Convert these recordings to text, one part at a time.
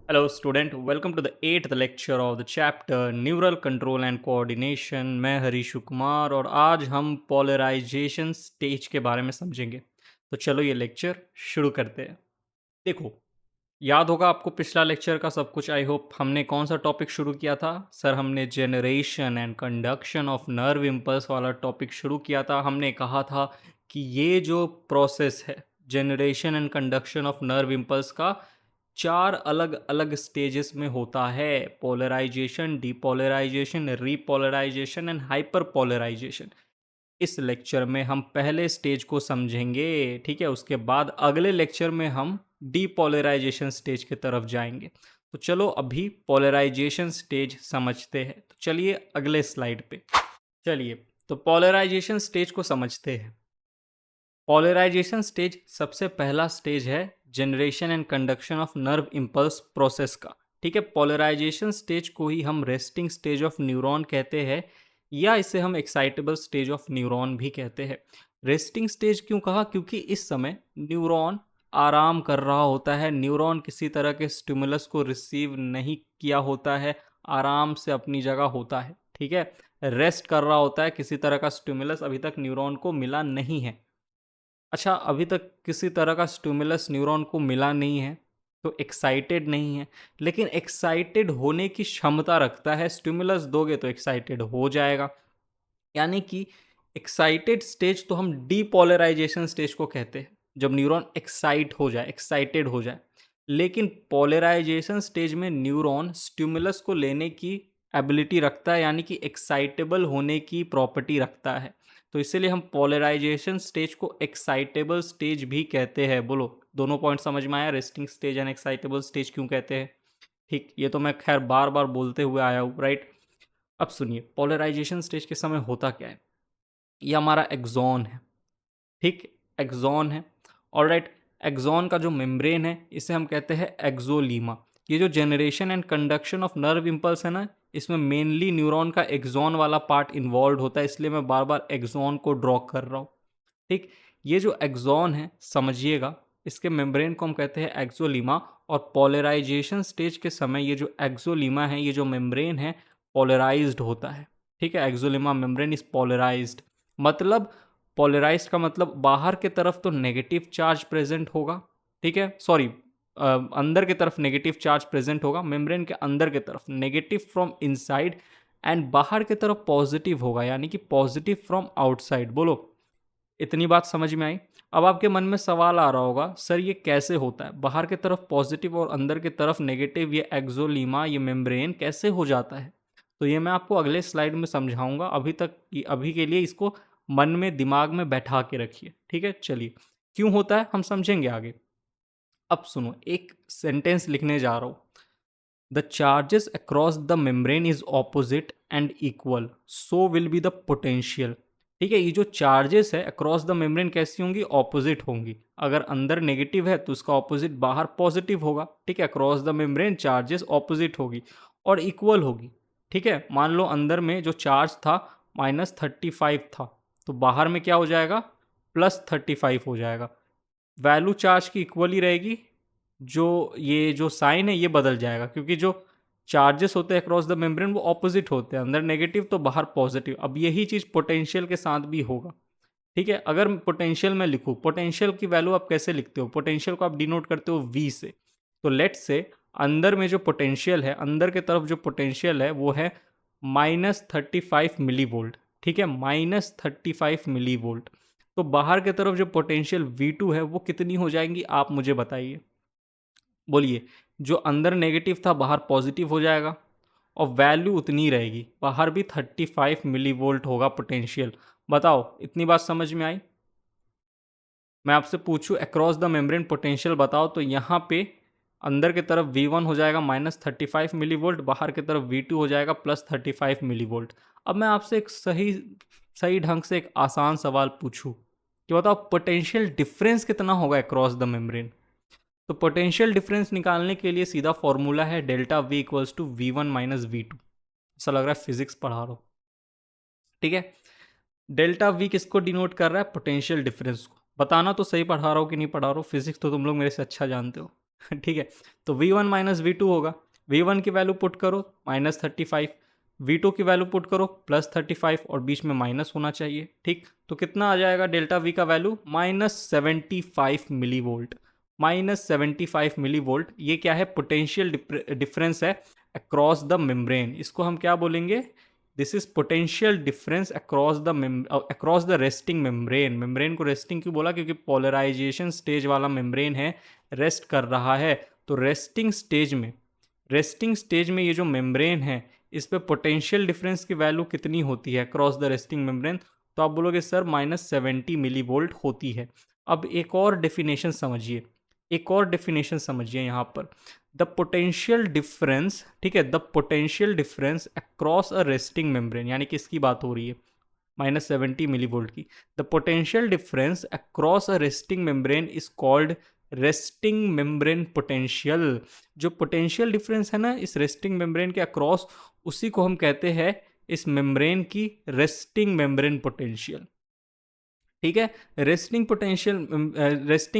Hello, student. Welcome to the 8th lecture of the chapter Neural Control and Coordination. मैं हरीशु कुमार और आज हम polarisation stage के बारे में समझेंगे। तो चलो ये लेक्चर शुरू करते हैं। देखो, याद होगा आपको पिछला लेक्चर का सब कुछ। आई होप हमने कौन सा टॉपिक शुरू किया था? सर, हमने generation and conduction of nerve impulse वाला टॉपिक शुरू किया था। हमने कहा था कि ये जो प्रोसेस है generation and conduction of nerve impulse का 4 अलग अलग स्टेजेस में होता है: polarisation, depolarisation, repolarisation and hyper polarisation. इस लेक्चर में हम पहले स्टेज को समझेंगे, ठीक है। उसके बाद अगले लेक्चर में हम डीपोलराइजेशन स्टेज की तरफ जाएंगे। तो चलो अभी पोलराइजेशन स्टेज समझते हैं। तो चलिए अगले स्लाइड पे चलिए। तो पोलराइजेशन स्टेज को समझते हैं। पोलराइजेशन स्टेज सबसे पहला स्टेज है generation and conduction of nerve impulse process का, ठीक है। पोलराइजेशन स्टेज को ही हम रेस्टिंग स्टेज ऑफ न्यूरॉन कहते हैं या इसे हम एक्साइटेबल स्टेज ऑफ न्यूरॉन भी कहते हैं। रेस्टिंग स्टेज क्यों कहा? क्योंकि इस समय न्यूरॉन आराम कर रहा होता है, न्यूरॉन किसी तरह के स्टिमुलस को रिसीव नहीं किया होता है, आराम से अपनी जगह होता है, ठीक है। रेस्ट कर रहा होता है, किसी तरह का स्टिमुलस अभी तक न्यूरॉन को मिला नहीं है। अच्छा, अभी तक किसी तरह का स्टिमुलस न्यूरॉन को मिला नहीं है तो एक्साइटेड नहीं है, लेकिन एक्साइटेड होने की क्षमता रखता है। स्टिमुलस दोगे तो एक्साइटेड हो जाएगा, यानी कि एक्साइटेड स्टेज तो हम डीपोलराइजेशन स्टेज को कहते हैं, जब न्यूरॉन एक्साइट हो जाए, एक्साइटेड हो जाए। लेकिन पोलराइजेशन स्टेज में न्यूरॉन स्टिमुलस को लेने की एबिलिटी रखता है, यानी कि एक्साइटेबल होने की प्रॉपर्टी रखता है। तो इसीलिए हम पोलराइजेशन स्टेज को एक्साइटेबल स्टेज भी कहते हैं। बोलो, दोनों पॉइंट समझ में आया? Resting stage and excitable stage क्यों कहते हैं? ठीक, ये तो मैं खैर बार बार बोलते हुए आया हूँ, राइट। अब सुनिए, पोलराइजेशन स्टेज के समय होता क्या है। ये हमारा एक्सॉन है, ठीक, एक्सॉन है। ऑलराइट, एक्सॉन का जो मेम्ब्रेन है इसे हम कहते हैं एक्सोलीमा। ये जो generation and conduction of nerve impulse है ना, इसमें मेनली न्यूरॉन का एक्सॉन वाला पार्ट इन्वॉल्व होता है, इसलिए मैं बार बार एक्सॉन को ड्रॉ कर रहा हूँ, ठीक। ये जो एक्सॉन है, समझिएगा, इसके मेम्ब्रेन को हम कहते हैं एक्सोलीमा। और पोलराइजेशन स्टेज के समय ये जो एक्सोलीमा है, ये जो मेम्ब्रेन है, पोलराइज्ड होता है, ठीक है। एक्सोलीमा मेम्ब्रेन इज पोलराइज्ड। मतलब पोलराइज्ड का मतलब बाहर के तरफ तो नेगेटिव चार्ज प्रेजेंट होगा, ठीक है। सॉरी, अंदर की तरफ नेगेटिव चार्ज प्रेजेंट होगा, मेम्ब्रेन के अंदर की तरफ नेगेटिव फ्रॉम इनसाइड, एंड बाहर की तरफ पॉजिटिव होगा, यानी कि पॉजिटिव फ्रॉम आउटसाइड। बोलो, इतनी बात समझ में आई? अब आपके मन में सवाल आ रहा होगा, सर ये कैसे होता है? बाहर की तरफ पॉजिटिव और अंदर की तरफ नेगेटिव, ये एक्सोलीमा, ये मेम्ब्रेन कैसे हो जाता है? तो ये मैं आपको अगले स्लाइड में समझाऊंगा। अभी के लिए इसको मन में, दिमाग में बैठा के रखिए, ठीक है। चलिए, क्यों होता है हम समझेंगे आगे। अब सुनो, एक सेंटेंस लिखने जा रहा हूं। The charges across the membrane is opposite and equal, so will be the potential. ठीक है, ये जो चार्जेस है अक्रॉस द मेम्ब्रेन कैसी होंगी? ऑपोजिट होंगी। अगर अंदर नेगेटिव है तो उसका ऑपोजिट बाहर पॉजिटिव होगा, ठीक है। Across the membrane charges opposite होगी और इक्वल होगी, ठीक है। मान लो अंदर में जो चार्ज था -35 था, तो बाहर में क्या हो जाएगा? +35 हो जाएगा। वैल्यू चार्ज की इक्वल ही रहेगी, ये जो साइन है ये बदल जाएगा, क्योंकि जो चार्जेस होते हैं अक्रॉस द मेम्ब्रेन वो ऑपोजिट होते हैं, अंदर नेगेटिव तो बाहर पॉजिटिव। अब यही चीज़ पोटेंशियल के साथ भी होगा, ठीक है। अगर पोटेंशियल में लिखूँ, पोटेंशियल की वैल्यू आप कैसे लिखते हो? पोटेंशियल को आप डिनोट करते हो V से। तो लेट से अंदर में जो पोटेंशियल है, अंदर की तरफ जो पोटेंशियल है वो है -35 मिली वोल्ट, ठीक है, -35 मिली वोल्ट। तो बाहर की तरफ जो पोटेंशियल V2 है वो कितनी हो जाएंगी, आप मुझे बताइए। बोलिए, जो अंदर नेगेटिव था बाहर पॉजिटिव हो जाएगा और वैल्यू उतनी रहेगी, बाहर भी 35 मिली वोल्ट होगा पोटेंशियल। बताओ, इतनी बात समझ में आई? मैं आपसे पूछूं अक्रॉस द मेम्ब्रेन पोटेंशियल बताओ, तो यहाँ पे अंदर की तरफ V1 हो जाएगा -35 मिली वोल्ट, बाहर की तरफ V2 हो जाएगा +35 मिली वोल्ट। अब मैं आपसे एक सही सही ढंग से एक आसान सवाल पूछूं कि बताओ पोटेंशियल डिफरेंस कितना होगा अक्रॉस द मेम्ब्रेन? तो पोटेंशियल डिफरेंस निकालने के लिए सीधा फॉर्मूला है delta V equals to V1 minus V2। ऐसा लग रहा है फिजिक्स पढ़ा रहा हो, ठीक है। डेल्टा V किसको डिनोट कर रहा है? पोटेंशियल डिफरेंस को। बताना तो सही पढ़ा रहा हो कि नहीं पढ़ा रहा हो, फिजिक्स तो तुम लोग मेरे से अच्छा जानते हो। ठीक है, तो V1 माइनस V2 होगा। V1 की वैल्यू पुट करो -35, V2 की वैल्यू पुट करो +35 और बीच में माइनस होना चाहिए। ठीक, तो कितना आ जाएगा डेल्टा V का value -75 milli volt. -75 milli volt, ये क्या है? पोटेंशियल डिफरेंस है अक्रॉस द मेम्ब्रेन। इसको हम क्या बोलेंगे? This is potential difference across the resting membrane. Membrane को रेस्टिंग क्यों बोला? क्योंकि पोलराइजेशन स्टेज वाला मेम्ब्रेन है, रेस्ट कर रहा है। तो रेस्टिंग स्टेज में ये जो मेम्ब्रेन है, इस पे पोटेंशियल डिफरेंस की वैल्यू कितनी होती है क्रॉस द रेस्टिंग मेम्ब्रेन? तो आप बोलोगे सर -70 मिली वोल्ट होती है। अब एक और डेफिनेशन समझिए यहाँ पर। द पोटेंशियल डिफरेंस, ठीक है, the potential difference across a resting membrane, यानी कि इसकी बात हो रही है -70 मिली वोल्ट की। The potential difference across a resting membrane is called resting membrane potential. जो पोटेंशियल डिफरेंस है ना इस रेस्टिंग मेम्ब्रेन के अक्रॉस, उसी को हम कहते हैं इस मेम्ब्रेन की रेस्टिंग मेम्ब्रेन पोटेंशियल। ठीक है, रेस्टिंग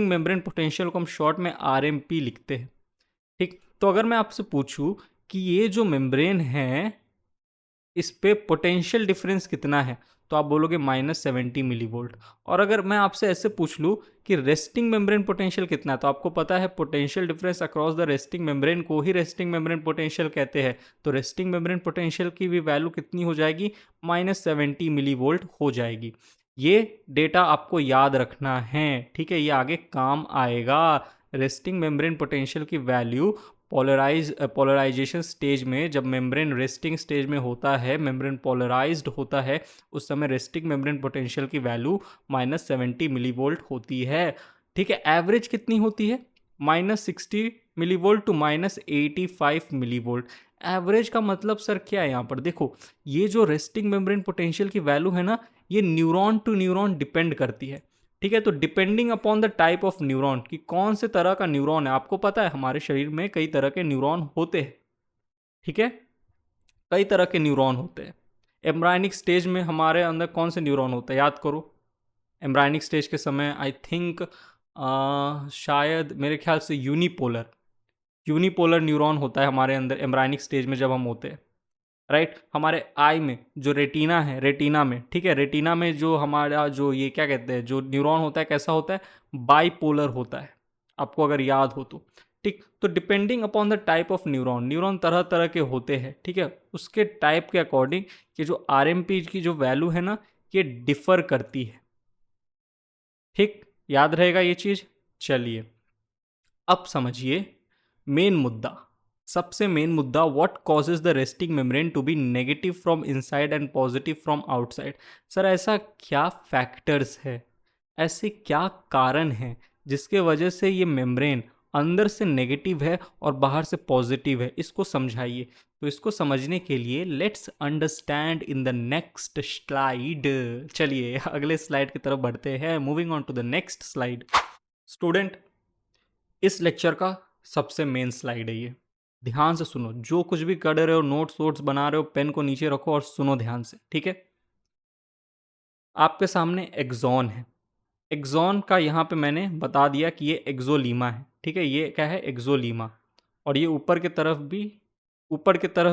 मेम्ब्रेन पोटेंशियल को हम शॉर्ट में RMP लिखते हैं। ठीक, तो अगर मैं आपसे पूछूं कि ये जो मेम्ब्रेन है, इस पे पोटेंशियल डिफरेंस कितना है, तो आप बोलोगे -70 मिली वोल्ट। और अगर मैं आपसे ऐसे पूछ लूँ कि रेस्टिंग मेम्ब्रेन पोटेंशियल कितना है, तो आपको पता है potential difference across the resting membrane को ही रेस्टिंग मेम्ब्रेन पोटेंशियल कहते हैं। तो रेस्टिंग मेम्ब्रेन पोटेंशियल की भी वैल्यू कितनी हो जाएगी? -70 मिली वोल्ट हो जाएगी। ये डेटा आपको याद रखना है, ठीक है, ये आगे काम आएगा। रेस्टिंग मेम्ब्रेन पोटेंशियल की वैल्यू पोलराइजेशन स्टेज में, जब मेम्ब्रेन रेस्टिंग स्टेज में होता है, मेम्ब्रेन पोलराइज्ड होता है, उस समय रेस्टिंग मेम्ब्रेन पोटेंशियल की वैल्यू -70 मिली वोल्ट होती है। ठीक है, एवरेज कितनी होती है? -60 milli volt to -85 milli volt. Average का मतलब सर क्या है यहाँ पर? देखो, ये जो रेस्टिंग मेम्ब्रेन पोटेंशियल की वैल्यू है ना, ये न्यूरॉन टू न्यूरॉन डिपेंड करती है। ठीक है, तो depending upon the type of neuron, कि कौन से तरह का न्यूरॉन है। आपको पता है हमारे शरीर में कई तरह के न्यूरॉन होते हैं। ठीक है, कई तरह के न्यूरॉन होते हैं। एम्ब्रायनिक स्टेज में हमारे अंदर कौन से न्यूरॉन होते हैं, याद करो। एम्ब्रायनिक स्टेज के समय आई थिंक शायद मेरे ख्याल से यूनिपोलर न्यूरॉन होता है हमारे अंदर एम्ब्रायनिक स्टेज में जब हम होते हैं। राइट, हमारे आई में जो रेटिना में, ठीक है, रेटिना में जो हमारा जो ये क्या कहते हैं, जो न्यूरॉन होता है, कैसा होता है? बाइपोलर होता है, आपको अगर याद हो तो। ठीक, तो depending upon the type of neuron तरह तरह के होते हैं। ठीक है, उसके टाइप के अकॉर्डिंग कि जो RMP की जो वैल्यू है ना, ये डिफर करती है। ठीक, याद रहेगा ये चीज। चलिए, अब समझिए मेन मुद्दा, सबसे मेन मुद्दा, what causes the resting membrane to be negative from inside and positive from outside. Sir ऐसा क्या फैक्टर्स है, ऐसे क्या कारण हैं जिसके वजह से ये मेम्ब्रेन अंदर से नेगेटिव है और बाहर से पॉजिटिव है? इसको समझाइए। तो इसको समझने के लिए let's understand in the next slide. चलिए अगले स्लाइड की तरफ बढ़ते हैं। Moving on to the next slide. Student, इस लेक्चर का सबसे मेन स्लाइड है ये। ध्यान से सुनो, जो कुछ भी कर रहे हो, नोट्स वोट्स बना रहे हो, पेन को नीचे रखो और सुनो ध्यान से। ठीक है, आपके सामने एक्सॉन है। एक्सॉन का यहाँ पे मैंने बता दिया कि ये एक्सोलीमा है। ठीक है, ये क्या है? एक्सोलीमा। और ये ऊपर की तरफ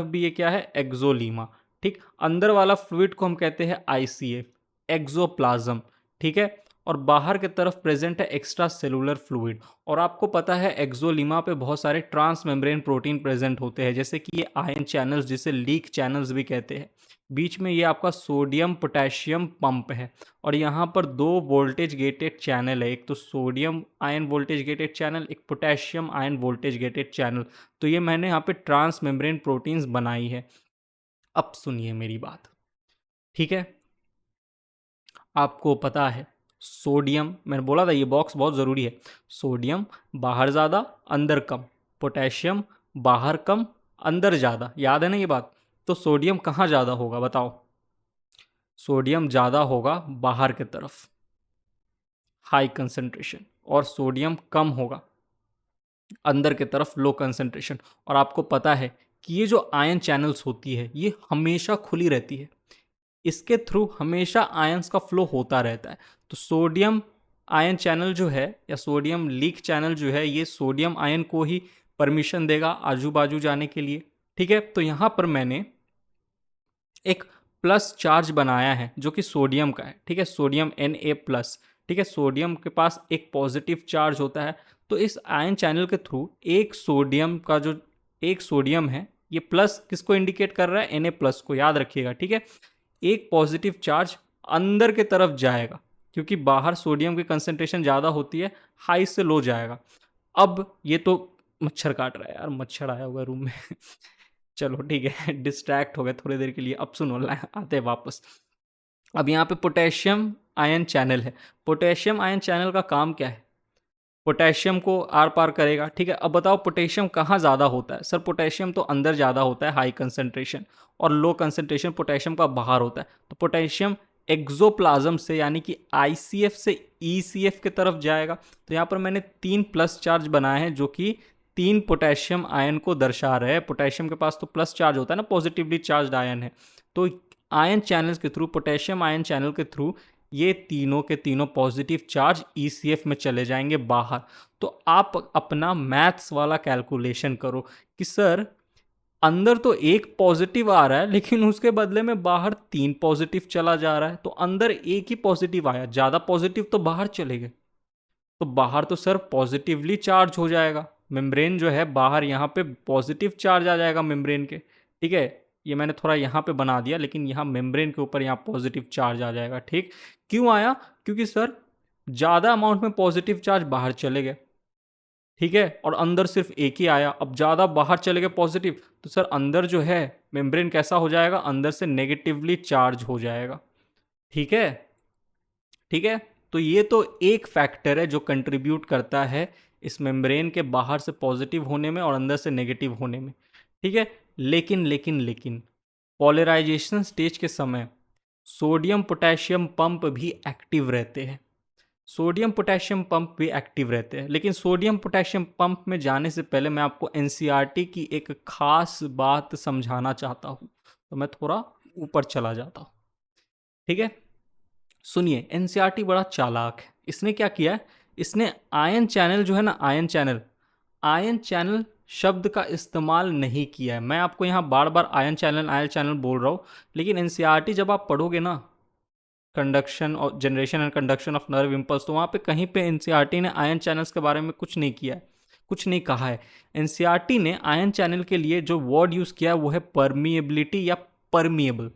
भी ये क्या है? एक्सोलीमा। ठीक, अंदर वाला फ्लूइड को हम कहते हैं ICF, एक्सोप्लाज्म। ठीक है, और बाहर की तरफ प्रेजेंट है एक्स्ट्रा सेलुलर फ्लूइड। और आपको पता है एक्सोलीमा पे बहुत सारे ट्रांस मेम्ब्रेन प्रोटीन प्रेजेंट होते हैं, जैसे कि ये आयन चैनल्स, जिसे लीक चैनल्स भी कहते हैं। बीच में ये आपका सोडियम पोटेशियम पंप है, और यहाँ पर 2 वोल्टेज गेटेड चैनल है, एक तो sodium ion voltage gated channel, एक potassium ion voltage gated channel. तो ये मैंने यहाँ पे ट्रांस मेम्ब्रेन प्रोटीन्स बनाई है। अब सुनिए मेरी बात, ठीक है। आपको पता है सोडियम, मैंने बोला था ये बॉक्स बहुत ज़रूरी है। सोडियम बाहर ज़्यादा अंदर कम, पोटेशियम बाहर कम अंदर ज़्यादा, याद है ना ये बात? तो सोडियम कहाँ ज़्यादा होगा बताओ? सोडियम ज़्यादा होगा बाहर की तरफ, हाई कंसंट्रेशन, और सोडियम कम होगा अंदर की तरफ, लो कंसंट्रेशन। और आपको पता है कि ये जो आयन चैनल्स होती है ये हमेशा खुली रहती है, इसके थ्रू हमेशा आयंस का फ्लो होता रहता है। तो सोडियम आयन चैनल जो है या सोडियम लीक चैनल जो है ये सोडियम आयन को ही परमिशन देगा आजू बाजू जाने के लिए। ठीक है, तो यहाँ पर मैंने एक प्लस चार्ज बनाया है जो कि सोडियम का है। ठीक है, सोडियम Na+। ठीक है, सोडियम के पास एक पॉजिटिव चार्ज होता है, तो इस आयन चैनल के थ्रू एक सोडियम है, ये प्लस किसको इंडिकेट कर रहा है, Na+ को, याद रखिएगा। ठीक है, एक पॉजिटिव चार्ज अंदर के तरफ जाएगा क्योंकि बाहर सोडियम की कंसेंट्रेशन ज़्यादा होती है, हाई से लो जाएगा। अब ये तो मच्छर काट रहा है यार, मच्छर आया हुआ रूम में चलो ठीक है, डिस्ट्रैक्ट हो गए थोड़ी देर के लिए। अब सुनो, आते हैं वापस। अब यहाँ पे पोटेशियम आयन चैनल है। पोटेशियम आयन चैनल का काम क्या है, पोटेशियम को आर पार करेगा। ठीक है, अब बताओ पोटेशियम कहाँ ज़्यादा होता है। सर पोटेशियम तो अंदर ज़्यादा होता है, हाई कंसंट्रेशन, और लो कंसंट्रेशन पोटेशियम का बाहर होता है। तो पोटेशियम एक्सोप्लाज्म से यानी कि ICF से ECF के तरफ जाएगा। तो यहाँ पर मैंने 3 प्लस चार्ज बनाए हैं जो कि 3 पोटेशियम आयन को दर्शा रहे हैं। पोटेशियम के पास तो प्लस चार्ज होता है ना, पॉजिटिवली चार्ज आयन है। तो आयन चैनल्स के थ्रू, पोटेशियम आयन चैनल के थ्रू ये तीनों के तीनों पॉजिटिव चार्ज ECF में चले जाएंगे बाहर। तो आप अपना मैथ्स वाला कैलकुलेशन करो कि सर अंदर तो एक पॉजिटिव आ रहा है लेकिन उसके बदले में बाहर 3 पॉजिटिव चला जा रहा है, तो अंदर एक ही पॉजिटिव आया, ज़्यादा पॉजिटिव तो बाहर चले गए, तो बाहर तो सर पॉजिटिवली चार्ज हो जाएगा। मेम्ब्रेन जो है बाहर यहाँ पे पॉजिटिव चार्ज आ जाएगा मेम्ब्रेन के। ठीक है, ये मैंने थोड़ा यहाँ पे बना दिया, लेकिन यहाँ मेम्ब्रेन के ऊपर यहाँ पॉजिटिव चार्ज आ जाएगा। ठीक, क्यों आया, क्योंकि सर ज़्यादा अमाउंट में पॉजिटिव चार्ज बाहर चले गए। ठीक है, और अंदर सिर्फ एक ही आया। अब ज़्यादा बाहर चले गए पॉजिटिव, तो सर अंदर जो है मेम्ब्रेन कैसा हो जाएगा, अंदर से नेगेटिवली चार्ज हो जाएगा। ठीक है, ठीक है, तो ये तो एक फैक्टर है जो कंट्रीब्यूट करता है इस मेम्ब्रेन के बाहर से पॉजिटिव होने में और अंदर से नेगेटिव होने में। ठीक है, लेकिन पॉलराइजेशन स्टेज के समय सोडियम पोटेशियम पंप भी एक्टिव रहते हैं। सोडियम पोटेशियम पंप भी एक्टिव रहते हैं, लेकिन सोडियम पोटेशियम पंप में जाने से पहले मैं आपको NCERT की एक खास बात समझाना चाहता हूँ, तो मैं थोड़ा ऊपर चला जाता हूँ। ठीक है, सुनिए, NCERT बड़ा चालाक है। इसने क्या किया है, इसने आयन चैनल जो है ना, आयन चैनल शब्द का इस्तेमाल नहीं किया है। मैं आपको यहाँ बार बार आयन चैनल बोल रहा हूँ, लेकिन NCERT जब आप पढ़ोगे ना, कंडक्शन और generation and conduction of nerve impulse, तो वहाँ पे कहीं पे NCERT ने आयन चैनल्स के बारे में कुछ नहीं किया है, कुछ नहीं कहा है। NCERT ने आयन चैनल के लिए जो वर्ड यूज़ किया है वो है परमिएबिलिटी या permeable.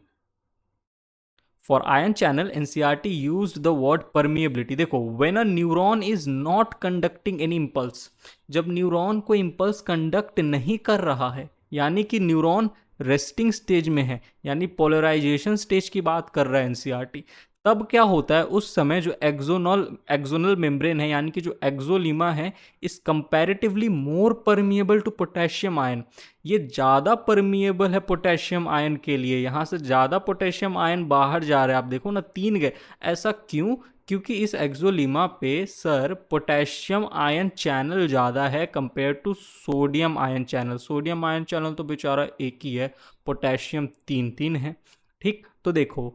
For ion channel NCERT used the word permeability. देखो, when a neuron is not conducting any impulse, जब न्यूरॉन कोई इम्पल्स कंडक्ट नहीं कर रहा है, यानी कि न्यूरॉन रेस्टिंग स्टेज में है, यानी पोलराइजेशन स्टेज की बात कर रहा है NCERT, तब क्या होता है, उस समय जो एक्सोनल मेम्ब्रेन है यानी कि जो एक्सोलीमा है, is comparatively more permeable to potassium ion. ये ज़्यादा परमिएबल है पोटेशियम आयन के लिए, यहाँ से ज़्यादा पोटेशियम आयन बाहर जा रहे हैं। आप देखो ना, 3 गए। ऐसा क्यों, क्योंकि इस एक्सोलीमा पे सर पोटेशियम आयन चैनल ज़्यादा है compare to sodium ion channel. Sodium ion channel तो बेचारा एक ही है, पोटेशियम 3 है। ठीक, तो देखो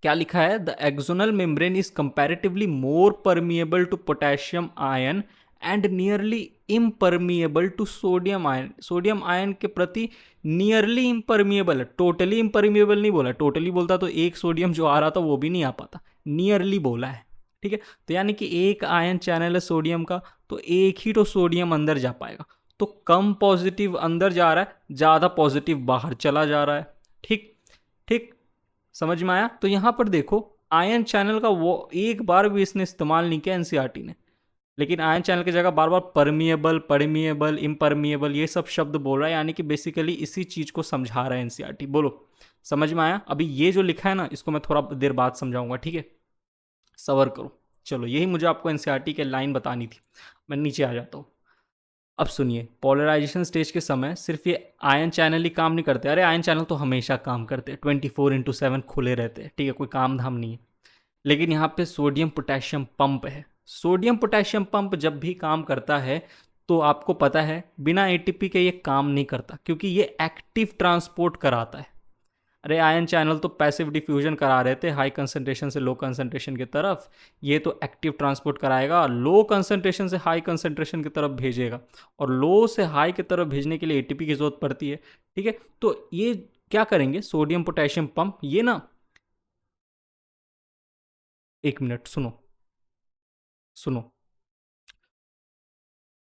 क्या लिखा है, the axonal membrane is comparatively more permeable to potassium ion and nearly impermeable to sodium ion. Sodium ion के प्रति नियरली इम्परमिएबल है, टोटली इम्परमिएबल नहीं बोला। टोटली बोलता तो एक सोडियम जो आ रहा था वो भी नहीं आ पाता, नियरली बोला है। ठीक है, तो यानी कि एक आयन चैनल है सोडियम का, तो एक ही तो सोडियम अंदर जा पाएगा, तो कम पॉजिटिव अंदर जा रहा है, ज़्यादा पॉजिटिव बाहर चला जा रहा है। ठीक ठीक, समझ में आया। तो यहाँ पर देखो, आयन चैनल का वो एक बार भी इसने इस्तेमाल नहीं किया NCERT ने, लेकिन आयन चैनल की जगह बार बार परमिएबल, इम्परमिएबल ये सब शब्द बोल रहा है, यानी कि बेसिकली इसी चीज़ को समझा रहा है NCERT। बोलो, समझ में आया। अभी ये जो लिखा है ना, इसको मैं थोड़ा देर बाद समझाऊंगा, ठीक है, सबर करो। चलो, यही मुझे आपको NCERT के लाइन बतानी थी, मैं नीचे आ जाता हूँ। अब सुनिए, पोलराइजेशन स्टेज के समय सिर्फ ये आयन चैनल ही काम नहीं करते। अरे आयन चैनल तो हमेशा काम करते हैं, 24/7 खुले रहते हैं, ठीक है, कोई काम धाम नहीं है। लेकिन यहाँ पे सोडियम पोटेशियम पंप है। सोडियम पोटेशियम पंप जब भी काम करता है तो आपको पता है बिना ATP के ये काम नहीं करता, क्योंकि ये एक्टिव ट्रांसपोर्ट कराता है। अरे आयन चैनल तो पैसिव डिफ्यूजन करा रहे थे हाई कंसंट्रेशन से लो कंसंट्रेशन की तरफ, ये तो एक्टिव ट्रांसपोर्ट कराएगा, लो कंसंट्रेशन से हाई कंसंट्रेशन की तरफ भेजेगा, और लो से हाई की तरफ भेजने के लिए एटीपी की जरूरत पड़ती है। ठीक है, तो ये क्या करेंगे, सोडियम पोटेशियम पंप, ये ना, एक मिनट सुनो सुनो,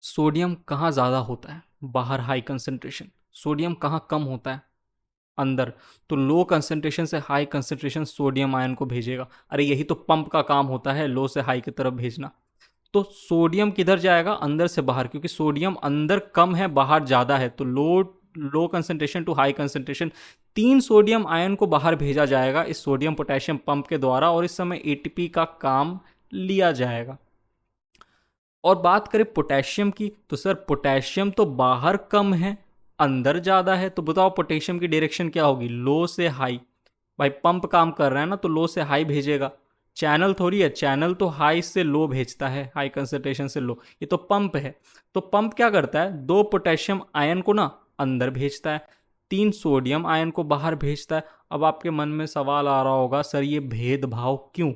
सोडियम कहाँ ज़्यादा होता है, बाहर हाई कंसंट्रेशन, सोडियम कहाँ कम होता है, अंदर। तो लो कंसंट्रेशन से हाई कंसंट्रेशन सोडियम आयन को भेजेगा। अरे यही तो पंप का काम होता है, लो से हाई की तरफ भेजना। तो सोडियम किधर जाएगा, अंदर से बाहर, क्योंकि सोडियम अंदर कम है बाहर ज़्यादा है, तो low concentration to high concentration 3 sodium ion को बाहर भेजा जाएगा इस सोडियम पोटेशियम पंप के द्वारा, और इस समय एटीपी का काम लिया जाएगा। और बात करें पोटेशियम की, तो सर पोटेशियम तो बाहर कम है अंदर ज़्यादा है, तो बताओ पोटेशियम की डायरेक्शन क्या होगी, लो से हाई। भाई पंप काम कर रहा है ना, तो लो से हाई भेजेगा, चैनल थोड़ी है, चैनल तो हाई से लो भेजता है, हाई कंसंट्रेशन से लो, ये तो पंप है। तो पंप क्या करता है, 2 पोटेशियम आयन को ना अंदर भेजता है, 3 सोडियम आयन को बाहर भेजता है। अब आपके मन में सवाल आ रहा होगा, सर ये भेदभाव क्यों,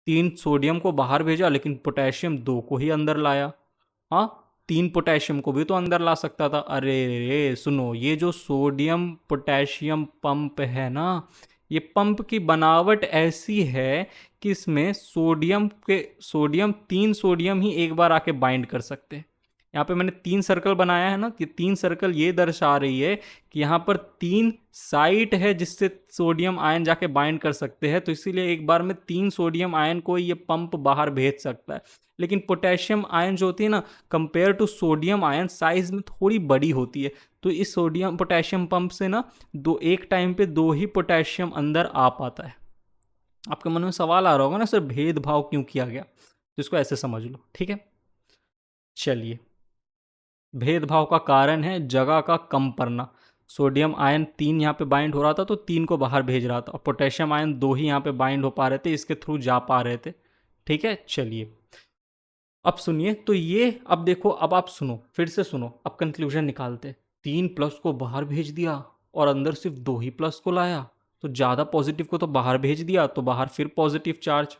3 सोडियम को बाहर भेजा लेकिन पोटेशियम 2 को ही अंदर लाया। हाँ, 3 पोटेशियम को भी तो अंदर ला सकता था। अरे रे सुनो, ये जो सोडियम पोटेशियम पंप है ना, ये पंप की बनावट ऐसी है कि इसमें सोडियम 3 सोडियम ही एक बार आके बाइंड कर सकते हैं। यहाँ पे मैंने 3 सर्कल बनाया है ना, कि 3 सर्कल ये दर्शा रही है कि यहाँ पर 3 साइट है जिससे सोडियम आयन जाके बाइंड कर सकते हैं, तो इसीलिए एक बार में 3 सोडियम आयन को ये पंप बाहर भेज सकता है। लेकिन पोटेशियम आयन जो होती है ना, compare to sodium ion size में थोड़ी बड़ी होती है, तो इस सोडियम पोटेशियम पंप से ना एक टाइम पे 2 ही पोटेशियम अंदर आ पाता है। आपके मन में सवाल आ रहा होगा ना, सर भेदभाव क्यों किया गया, तो इसको ऐसे समझ लो। ठीक है, चलिए, भेदभाव का कारण है जगह का कम पड़ना। सोडियम आयन 3 यहाँ पे बाइंड हो रहा था, तो 3 को बाहर भेज रहा था, और पोटेशियम आयन 2 ही यहाँ पे बाइंड हो पा रहे थे, इसके थ्रू जा पा रहे थे। ठीक है, चलिए अब सुनिए, तो ये अब देखो, अब आप सुनो, फिर से सुनो, अब कंक्लूजन निकालते। 3 प्लस को बाहर भेज दिया और अंदर सिर्फ 2 ही प्लस को लाया, तो ज़्यादा पॉजिटिव को तो बाहर भेज दिया, तो बाहर फिर पॉजिटिव चार्ज,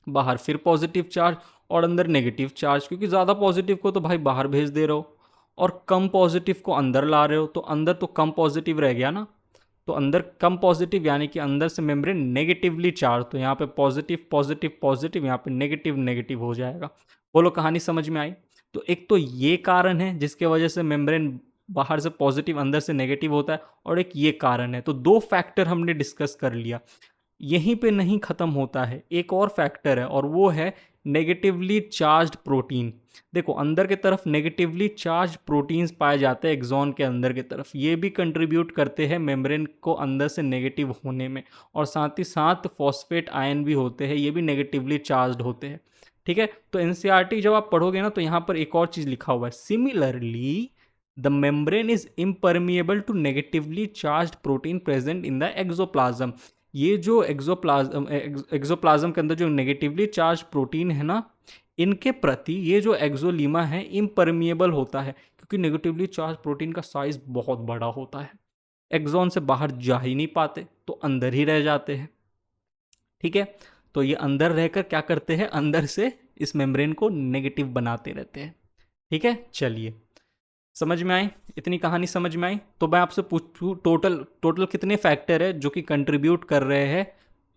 बाहर फिर पॉजिटिव चार्ज, और अंदर नेगेटिव चार्ज, क्योंकि ज़्यादा पॉजिटिव को तो भाई बाहर भेज दे रहे हो और कम पॉजिटिव को अंदर ला रहे हो, तो अंदर तो कम पॉजिटिव रह गया ना, तो अंदर कम पॉजिटिव यानी कि अंदर से मेम्ब्रेन नेगेटिवली चार्ज, तो यहाँ पे पॉजिटिव पॉजिटिव पॉजिटिव, यहाँ पे नेगेटिव नेगेटिव हो जाएगा। बोलो कहानी समझ में आई। तो एक तो ये कारण है जिसके वजह से मेम्ब्रेन बाहर से पॉजिटिव अंदर से नेगेटिव होता है, और एक ये कारण है, तो 2 फैक्टर हमने डिस्कस कर लिया। यहीं पे नहीं ख़त्म होता है, एक और फैक्टर है, और वो है नेगेटिवली चार्ज्ड प्रोटीन। देखो अंदर के तरफ नेगेटिवली चार्ज प्रोटीन्स पाए जाते हैं एक्सॉन के अंदर की तरफ, ये भी कंट्रीब्यूट करते हैं मेम्ब्रेन को अंदर से नेगेटिव होने में, और साथ ही साथ फॉस्फेट आयन भी होते हैं, ये भी नेगेटिवली चार्ज्ड होते हैं। ठीक है, तो एनसीईआरटी जब आप पढ़ोगे ना, तो यहाँ पर एक और चीज़ लिखा हुआ है, similarly the membrane is impermeable to negatively charged protein present in the axoplasm. ये जो एक्सोप्लाज्म के अंदर जो नेगेटिवली चार्ज प्रोटीन है ना, इनके प्रति ये जो एक्सोलीमा है इम्परमिएबल होता है, क्योंकि नेगेटिवली चार्ज प्रोटीन का साइज बहुत बड़ा होता है, एक्सॉन से बाहर जा ही नहीं पाते, तो अंदर ही रह जाते हैं। ठीक है, तो ये अंदर रहकर क्या करते हैं, अंदर से इस मेम्ब्रेन को नेगेटिव बनाते रहते हैं। ठीक है, चलिए समझ में आई, इतनी कहानी समझ में आई। तो मैं आपसे पूछूं, टोटल टोटल कितने फैक्टर है जो कि कंट्रीब्यूट कर रहे हैं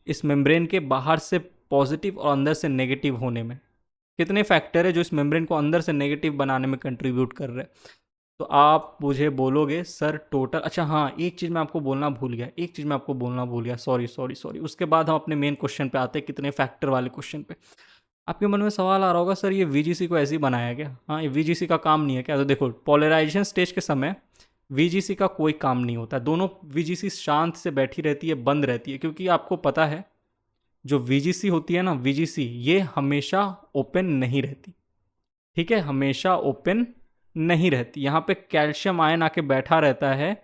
इस मेम्ब्रेन के बाहर से पॉजिटिव और अंदर से नेगेटिव होने में, कितने फैक्टर है जो इस मेम्ब्रेन को अंदर से नेगेटिव बनाने में कंट्रीब्यूट कर रहे हैं। तो आप मुझे बोलोगे सर टोटल, अच्छा हाँ एक चीज़ मैं आपको बोलना भूल गया, सॉरी, उसके बाद हम अपने मेन क्वेश्चन पे आते हैं, कितने फैक्टर वाले क्वेश्चन पे। आपके मन में सवाल आ रहा होगा, सर ये वीजीसी को ऐसे ही बनाया क्या, हाँ ये वीजीसी का काम नहीं है क्या। तो देखो पोलराइजेशन स्टेज के समय वीजीसी का कोई काम नहीं होता, दोनों वीजीसी शांत से बैठी रहती है, बंद रहती है, क्योंकि आपको पता है जो वीजीसी होती है ना, वीजीसी ये हमेशा ओपन नहीं रहती। ठीक है, हमेशा ओपन नहीं रहती, यहाँ पे कैल्शियम आयन आके बैठा रहता है,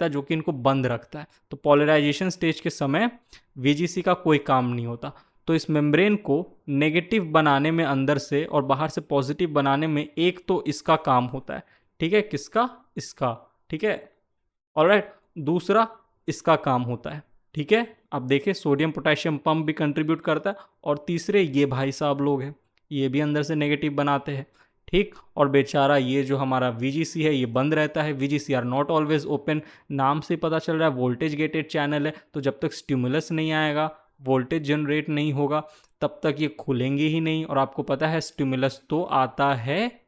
जो कि इनको बंद रखता है। तो पॉलराइजेशन स्टेज के समय वीजीसी का कोई काम नहीं होता। तो इस मेम्ब्रेन को नेगेटिव बनाने में अंदर से और बाहर से पॉजिटिव बनाने में एक तो इसका काम होता है। ठीक है, किसका, इसका। ठीक है, ऑलराइट, दूसरा इसका काम होता है, ठीक है। अब देखिए सोडियम पोटेशियम पंप भी कंट्रीब्यूट करता है, और तीसरे ये भाई साहब लोग हैं, ये भी अंदर से नेगेटिव बनाते हैं, ठीक। और बेचारा ये जो हमारा वीजीसी है ये बंद रहता है, वीजीसी आर नॉट ऑलवेज ओपन, नाम से पता चल रहा है वोल्टेज गेटेड चैनल है, तो जब तक स्टिमुलस नहीं आएगा, वोल्टेज जनरेट नहीं होगा, तब तक ये खुलेंगे ही नहीं। और आपको पता है स्टिमुलस तो आता है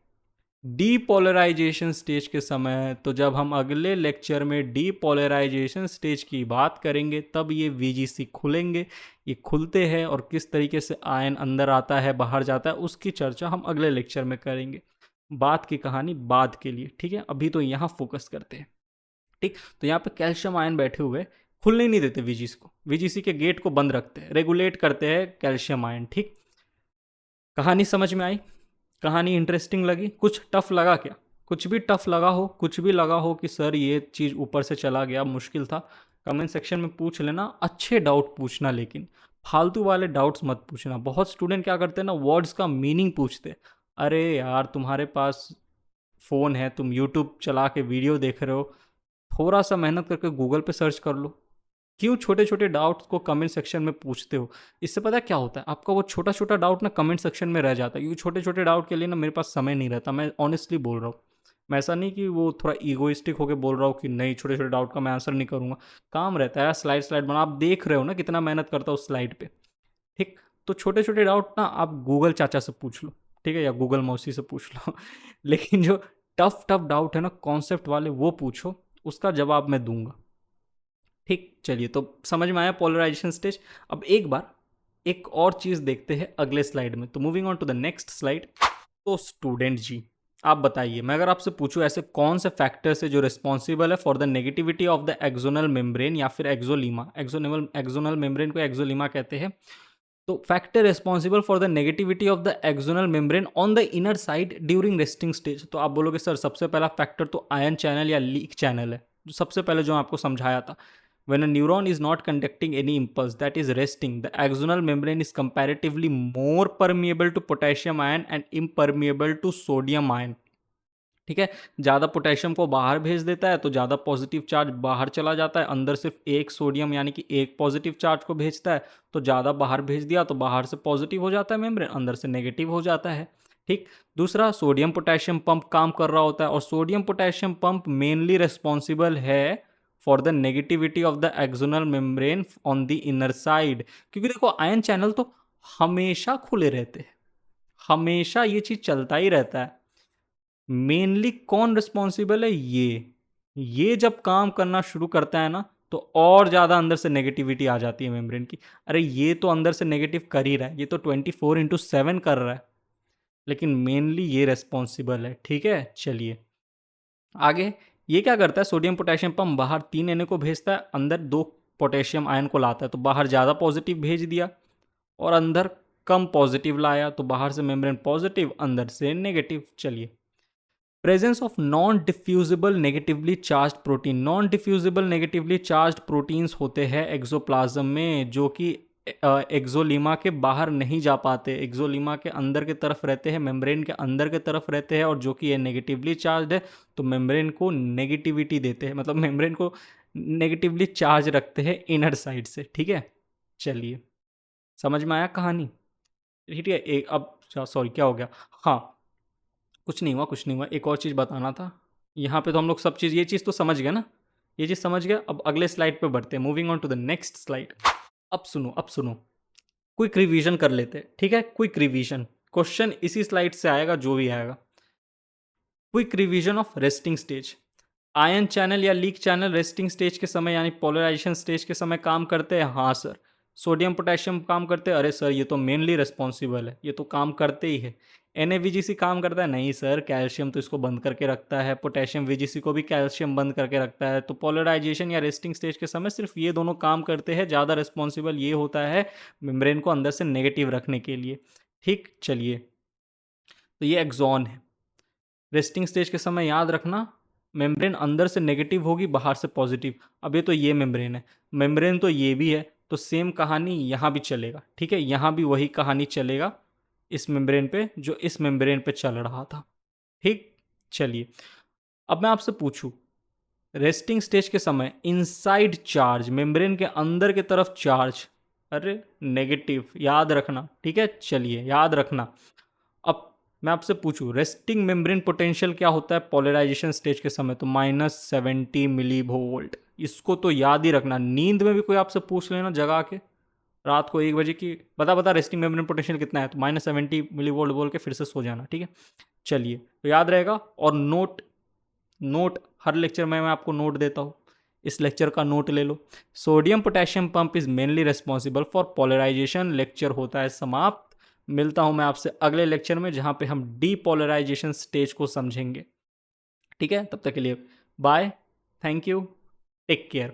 डीपोलराइजेशन स्टेज के समय, तो जब हम अगले लेक्चर में डीपोलराइजेशन स्टेज की बात करेंगे तब ये वीजीसी खुलेंगे। ये खुलते हैं और किस तरीके से आयन अंदर आता है बाहर जाता है उसकी चर्चा हम अगले लेक्चर में करेंगे। बात की कहानी बाद के लिए, ठीक है। अभी तो यहाँ फोकस करते हैं, ठीक। तो यहाँ पे कैल्शियम आयन बैठे हुए खुलने नहीं देते वीजीसी को, वीजीसी के गेट को बंद रखते हैं, रेगुलेट करते हैं कैल्शियम आयन, ठीक। कहानी समझ में आई? कहानी इंटरेस्टिंग लगी? कुछ टफ लगा क्या? कुछ भी टफ लगा हो, कुछ भी लगा हो कि सर ये चीज़ ऊपर से चला गया, मुश्किल था, कमेंट सेक्शन में पूछ लेना। अच्छे डाउट पूछना, लेकिन फालतू वाले डाउट्स मत पूछना। बहुत स्टूडेंट क्या करते हैं ना, वर्ड्स का मीनिंग पूछते। अरे यार तुम्हारे पास फ़ोन है, तुम यूट्यूब चला के वीडियो देख रहे हो, थोड़ा सा मेहनत करके गूगल पे सर्च कर लो। क्यों छोटे छोटे डाउट्स को कमेंट सेक्शन में पूछते हो? इससे पता है क्या होता है, आपका वो छोटा छोटा डाउट ना कमेंट सेक्शन में रह जाता है, क्योंकि छोटे छोटे डाउट के लिए ना मेरे पास समय नहीं रहता। मैं ऑनेस्टली बोल रहा हूँ, मैं ऐसा नहीं कि वो थोड़ा ईगोइस्टिक होकर बोल रहा हूँ कि नहीं छोटे छोटे डाउट का मैं आंसर नहीं करूँगा। काम रहता है, स्लाइड स्लाइड बना, आप देख रहे हो ना कितना मेहनत करता हूँ उस स्लाइड पर, ठीक। तो छोटे छोटे डाउट ना आप गूगल चाचा से पूछ लो, ठीक है, या गूगल मौसी से पूछ लो लेकिन जो टफ टफ डाउट है ना कॉन्सेप्ट वाले, वो पूछो, उसका जवाब मैं दूंगा, ठीक। चलिए, तो समझ में आया पोलराइजेशन स्टेज। अब एक बार एक और चीज़ देखते हैं अगले स्लाइड में। तो moving on to the next slide. तो स्टूडेंट जी, आप बताइए, मैं अगर आपसे पूछूं ऐसे कौन से फैक्टर्स है जो रिस्पॉन्सिबल है for the negativity of the axonal membrane या फिर एक्सोलीमा, एक्सोनल मेम्ब्रेन को एक्सोलीमा कहते हैं। तो factor responsible for the negativity of the axonal membrane on the inner side during resting stage. तो आप बोलोगे सर सबसे पहला फैक्टर तो आयन चैनल या लीक चैनल है, जो सबसे पहले जो आपको समझाया था। When a neuron is not conducting any impulse, that is resting, the axonal membrane is comparatively more permeable to potassium ion and impermeable to sodium ion, ठीक है। ज़्यादा पोटेशियम को बाहर भेज देता है तो ज़्यादा पॉजिटिव चार्ज बाहर चला जाता है, अंदर सिर्फ एक सोडियम यानी कि एक पॉजिटिव चार्ज को भेजता है, तो ज़्यादा बाहर भेज दिया तो बाहर से पॉजिटिव हो जाता है मेम्ब्रेन, अंदर से नेगेटिव हो जाता है, ठीक। दूसरा, सोडियम पोटेशियम पंप काम कर रहा होता है, और sodium potassium pump mainly responsible है for the negativity of the axonal membrane on the inner side. क्योंकि देखो आयन चैनल तो हमेशा खुले रहते हैं, हमेशा ये चीज़ चलता ही रहता है। मेनली कौन रिस्पॉन्सिबल है? ये जब काम करना शुरू करता है ना, तो और ज़्यादा अंदर से नेगेटिविटी आ जाती है मेम्ब्रेन की। अरे ये तो अंदर से नेगेटिव कर ही रहा है, ये तो 24/7 कर रहा है, लेकिन मेनली ये रिस्पॉन्सिबल है, ठीक है। चलिए आगे, ये क्या करता है, सोडियम पोटेशियम पंप बाहर 3 Na को भेजता है, अंदर 2 पोटेशियम आयन को लाता है, तो बाहर ज़्यादा पॉजिटिव भेज दिया और अंदर कम पॉजिटिव लाया, तो बाहर से मेम्ब्रेन पॉजिटिव, अंदर से नेगेटिव। चलिए, presence of non diffusible negatively charge protein. Non diffusible negatively charge proteins होते हैं एक्सोप्लाज्म में, जो कि एक्सोलीमा के बाहर नहीं जा पाते, एक्सोलीमा के अंदर के तरफ रहते हैं, मेम्ब्रेन के अंदर के तरफ रहते हैं, और जो कि ये नेगेटिवली चार्ज है तो मेम्ब्रेन को नेगेटिविटी देते हैं, मतलब मेम्ब्रेन को नेगेटिवली चार्ज रखते हैं इनर साइड से, ठीक है। चलिए, समझ में आया कहानी? ठीक है। एक अब सॉरी क्या हो गया, हाँ कुछ नहीं हुआ, कुछ नहीं हुआ, एक और चीज़ बताना था। यहाँ पे तो हम लोग सब चीज़, ये चीज़ तो समझ गए ना, ये चीज़ समझ गया। अब अगले स्लाइड पे बढ़ते हैं, moving on to the next slide. अब सुनो, अब सुनो, क्विक रिवीजन कर लेते हैं, ठीक है। क्विक रिवीजन, क्वेश्चन इसी स्लाइड से आएगा जो भी आएगा। Quick revision of resting stage. Ion channel या लीक चैनल रेस्टिंग स्टेज के समय यानी पोलराइजेशन स्टेज के समय काम करते हैं, हाँ सर। सोडियम पोटेशियम काम करते हैं, अरे सर ये तो मेनली रिस्पॉन्सिबल है, ये तो काम करते ही है। NaVGC काम करता है, नहीं सर, कैल्शियम तो इसको बंद करके रखता है, पोटेशियम VGC को भी कैल्शियम बंद करके रखता है। तो पोलराइजेशन या रेस्टिंग स्टेज के समय सिर्फ ये दोनों काम करते हैं, ज़्यादा रिस्पॉन्सिबल ये होता है मेम्ब्रेन को अंदर से नेगेटिव रखने के लिए, ठीक। चलिए, तो ये एक्सॉन है। रेस्टिंग स्टेज के समय याद रखना, मेम्ब्रेन अंदर से नेगेटिव होगी, बाहर से पॉजिटिव। अब ये तो ये मेम्ब्रेन है, मेम्ब्रेन तो ये भी है, तो सेम कहानी यहाँ भी चलेगा, ठीक है। यहाँ भी वही कहानी चलेगा इस मेम्ब्रेन पे जो इस मेम्ब्रेन पे चल रहा था, ठीक। चलिए, अब मैं आपसे पूछूं रेस्टिंग स्टेज के समय इनसाइड चार्ज, मेम्ब्रेन के अंदर की तरफ चार्ज, अरे नेगेटिव, याद रखना, ठीक है। चलिए याद रखना। अब मैं आपसे पूछूं रेस्टिंग मेम्ब्रेन पोटेंशियल क्या होता है पोलराइजेशन स्टेज के समय, तो -70 मिली वोल्ट। इसको तो याद ही रखना। नींद में भी कोई आपसे पूछ लेना जगा के रात को 1 बजे की, बता बता रेस्टिंग मेम्ब्रेन पोटेंशियल कितना है, तो -70 मिली वोल्ट बोल के फिर से सो जाना, ठीक है। चलिए तो याद रहेगा। और नोट, नोट हर लेक्चर में मैं आपको नोट देता हूँ, इस लेक्चर का नोट ले लो। Sodium potassium pump is mainly responsible for polarisation. Lecture होता है समाप्त। मिलता हूं मैं आपसे अगले लेक्चर में जहां पे हम डीपोलराइजेशन स्टेज को समझेंगे, ठीक है। तब तक के लिए bye, thank you, take care.